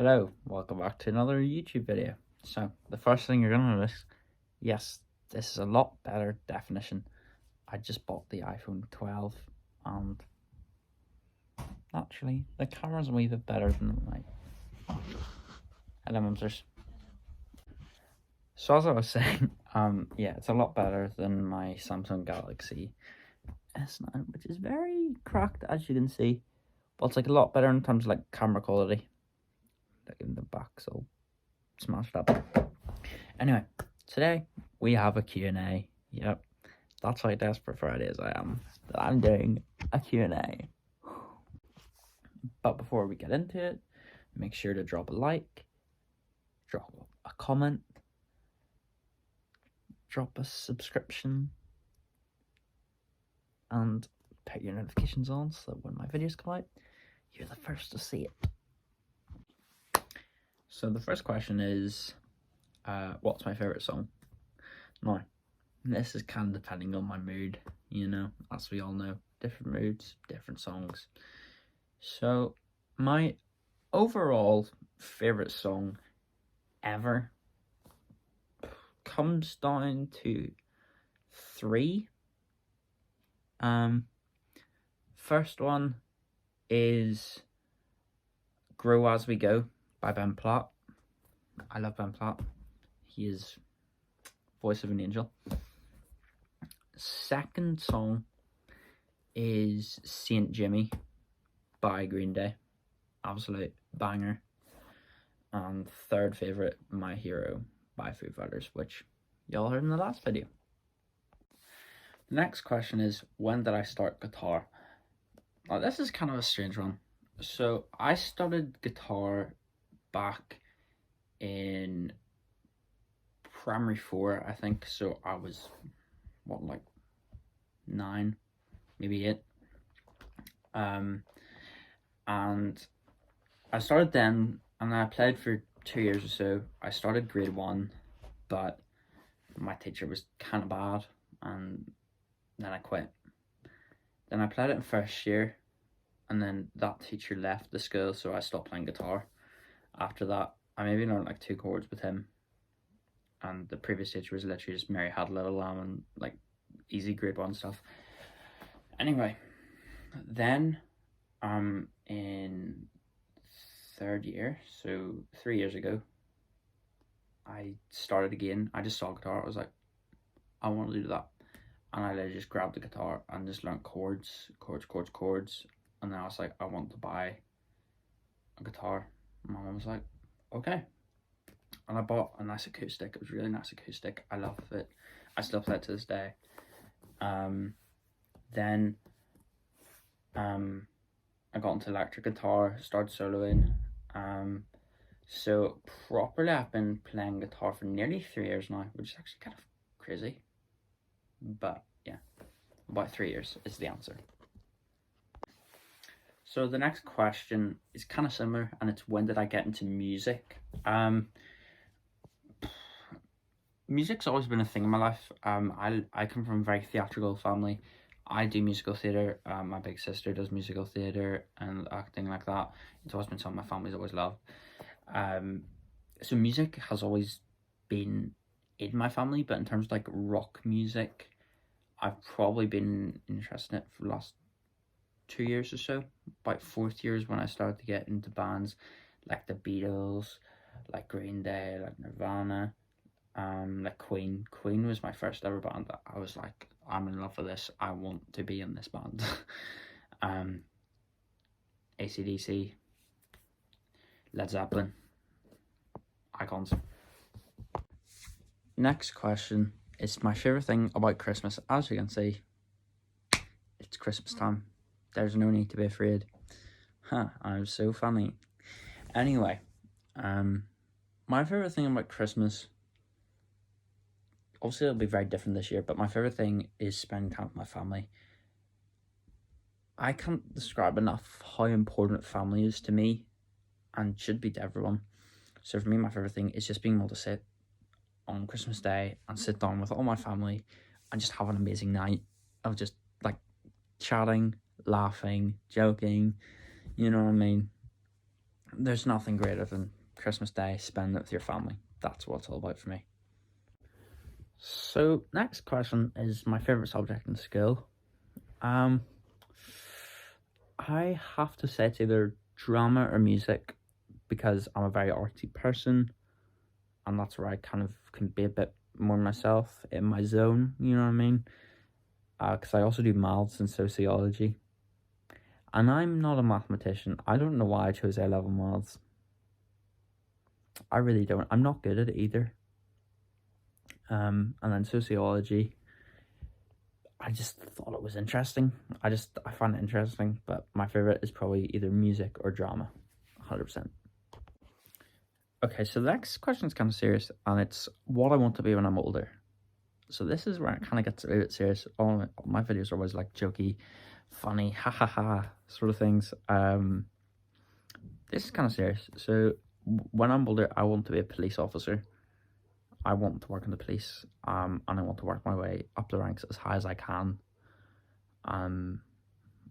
Hello, welcome back to another YouTube video. So, the first thing you're gonna notice, yes, this is a lot better definition. I just bought the iPhone 12 and naturally the camera's a wee bit better than my Elementers. So as I was saying, yeah, it's a lot better than my Samsung Galaxy S9, which is very cracked as you can see. But it's like a lot better in terms of like camera quality. Like in the back, so smashed up. Anyway, today we have a Q&A. Yep, that's how desperate for ideas I am, that I'm doing a Q&A. But before we get into it, make sure to drop a like, drop a comment, drop a subscription, and put your notifications on so that when my videos come out, you're the first to see it. So the first question is, what's my favourite song? Now, this is kind of depending on my mood, you know, as we all know, different moods, different songs. So, my overall favourite song ever comes down to 3. First one is Grow As We Go by Ben Platt. I love Ben Platt. He is voice of an angel. Second song is Saint Jimmy by Green Day. Absolute banger. And third favourite, My Hero by Foo Fighters, which y'all heard in the last video. The next question is, when did I start guitar? Now, this is kind of a strange one. So I started guitar back in primary 4, I think. So I was, like 9, maybe 8. And I started then, and I played for 2 years or so. I started grade 1, but my teacher was kind of bad, and then I quit. Then I played it in first year, and then that teacher left the school, so I stopped playing guitar. After that, I maybe learned like 2 chords with him, and the previous teacher was literally just Mary Had a Little Lamb and like easy grade 1 stuff. Anyway, then in 3rd year, so 3 years ago, I started again. I just saw guitar. I was like, I want to do that. And I literally just grabbed the guitar and just learned chords. And then I was like, I want to buy a guitar. My mom was like, okay. And I bought a nice acoustic. It was a really nice acoustic. I love it. I still play it to this day. Then I got into electric guitar, started soloing. So properly I've been playing guitar for nearly 3 years now, which is actually kind of crazy. But yeah, about 3 years is the answer. So the next question is kind of similar, and it's, when did I get into music? Music's always been a thing in my life. I come from a very theatrical family. I do musical theatre. My big sister does musical theatre and acting like that. It's always been something my family's always loved. So music has always been in my family, but in terms of like rock music, I've probably been interested in it for the last 2 years or so. About 4th year is when I started to get into bands like the Beatles, like Green Day, like Nirvana, like Queen. Queen was my first ever band that I was like, I'm in love with this. I want to be in this band. AC/DC, Led Zeppelin, icons. Next question is my favourite thing about Christmas. As you can see, it's Christmas time. There's no need to be afraid. I'm so funny. Anyway, my favourite thing about Christmas, obviously it'll be very different this year, but my favourite thing is spending time with my family. I can't describe enough how important family is to me, and should be to everyone. So for me, my favourite thing is just being able to sit on Christmas Day and sit down with all my family and just have an amazing night of just like chatting, laughing, joking, you know what I mean? there's nothing greater than Christmas Day, spending it with your family. That's what it's all about for me. So, next question is my favourite subject in school. I have to say it's either drama or music, because I'm a very artsy person, and that's where I kind of can be a bit more myself, in my zone, you know what I mean? Because I also do maths and sociology, and I'm not a mathematician. I don't know why I chose A-level maths. I really don't. I'm not good at it either. And then sociology, I just thought it was interesting. I find it interesting, but my favorite is probably either music or drama, 100%. Okay, so the next question is kind of serious, and it's what I want to be when I'm older. So this is where it kind of gets a bit serious. All my videos are always like jokey, funny, ha ha ha sort of things. This is kind of serious. So when I'm older, I want to be a police officer. I want to work in the police, and I want to work my way up the ranks as high as I can,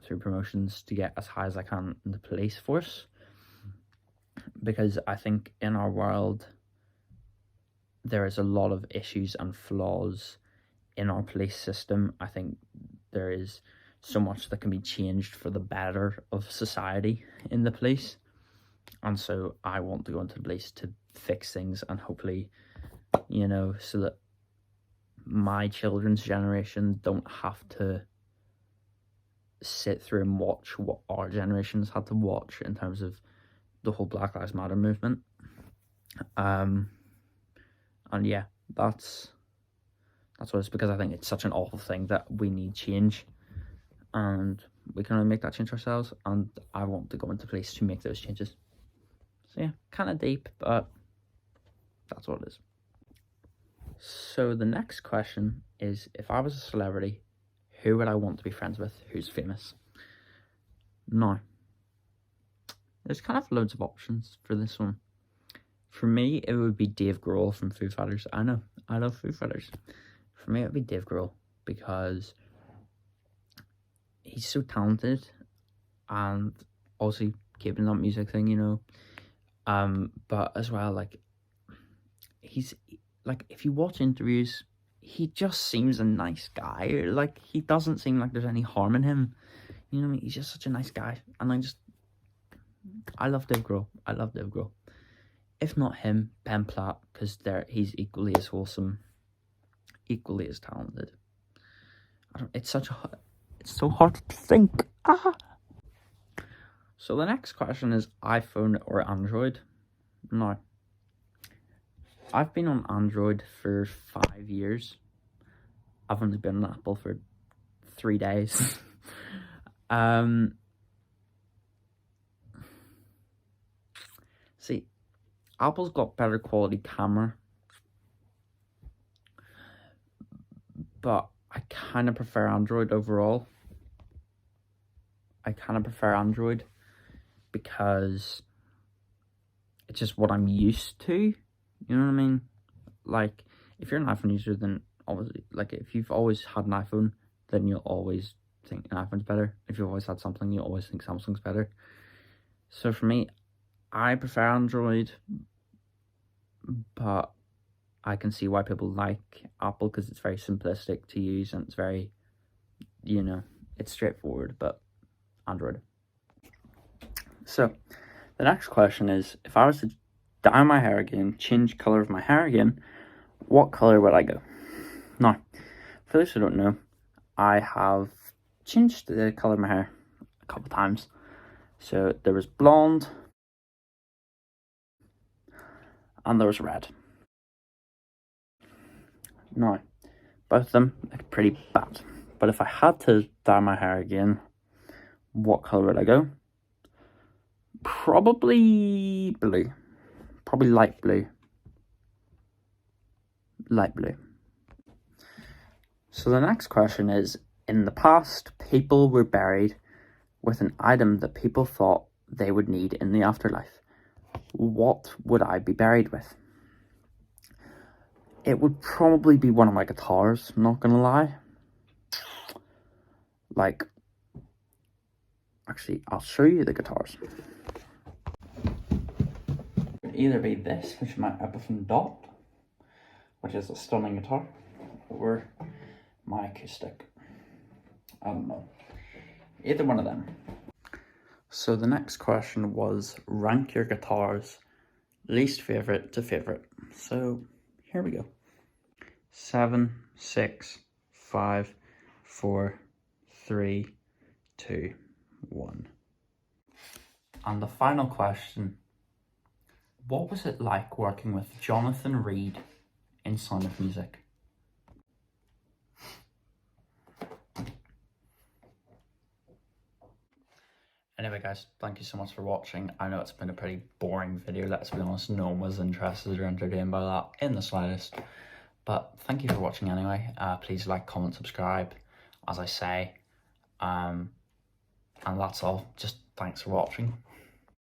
through promotions to get as high as I can in the police force. Because I think in our world, there is a lot of issues and flaws in our police system. I think there is so much that can be changed for the better of society in the police. And so I want to go into the police to fix things, and hopefully, you know, so that my children's generation don't have to sit through and watch what our generations had to watch in terms of the whole Black Lives Matter movement. And yeah, that's what it's, because I think it's such an awful thing that we need change, and we can only make that change ourselves, and I want to go into police to make those changes. So yeah, kind of deep, but that's what it is. So the next question is, if I was a celebrity, who would I want to be friends with who's famous? Now, there's kind of loads of options for this one. For me, it would be Dave Grohl from Foo Fighters. I know, I love Foo Fighters. For me, it would be Dave Grohl, because he's so talented, and also keeping that music thing, you know. But as well, like, he's, like, if you watch interviews, he just seems a nice guy. Like, he doesn't seem like there's any harm in him. You know what I mean? He's just such a nice guy. And I love Dave Grohl. I love Dave Grohl. If not him, Ben Platt, because he's equally as wholesome, equally as talented. It's so hard to think. So the next question is iPhone or Android? Now, I've been on Android for 5 years. I've only been on Apple for 3 days. See, Apple's got better quality camera, but I kind of prefer Android overall. I kind of prefer Android because it's just what I'm used to. You know what I mean? Like, if you're an iPhone user, then obviously, like, if you've always had an iPhone, then you'll always think an iPhone's better. If you've always had something, you always think Samsung's better. So for me, I prefer Android, but I can see why people like Apple, because it's very simplistic to use, and it's very, you know, it's straightforward, but Android. So the next question is, if I was to dye my hair again, change colour of my hair again, what colour would I go? Now, for those who don't know, I have changed the colour of my hair a couple of times. So there was blonde, and there was red. Now, both of them are pretty bad. But if I had to dye my hair again, what colour would I go? Probably blue. Probably light blue. Light blue. So the next question is, in the past, people were buried with an item that people thought they would need in the afterlife. What would I be buried with? It would probably be one of my guitars, not gonna lie. Like, actually, I'll show you the guitars. could either be this, which is my Epiphone Dot, which is a stunning guitar, or my acoustic. I don't know. Either one of them. So the next question was rank your guitars least favourite to favourite. So here we go. 7, 6, 5, 4, 3, 2, 1. And the final question, what was it like working with Jonathan Reed in Sound of Music? Anyway guys, thank you so much for watching. I know it's been a pretty boring video, let's be honest. No one was interested or entertained by that in the slightest. But thank you for watching anyway. Please like, comment, subscribe, as I say. And that's all. Just thanks for watching.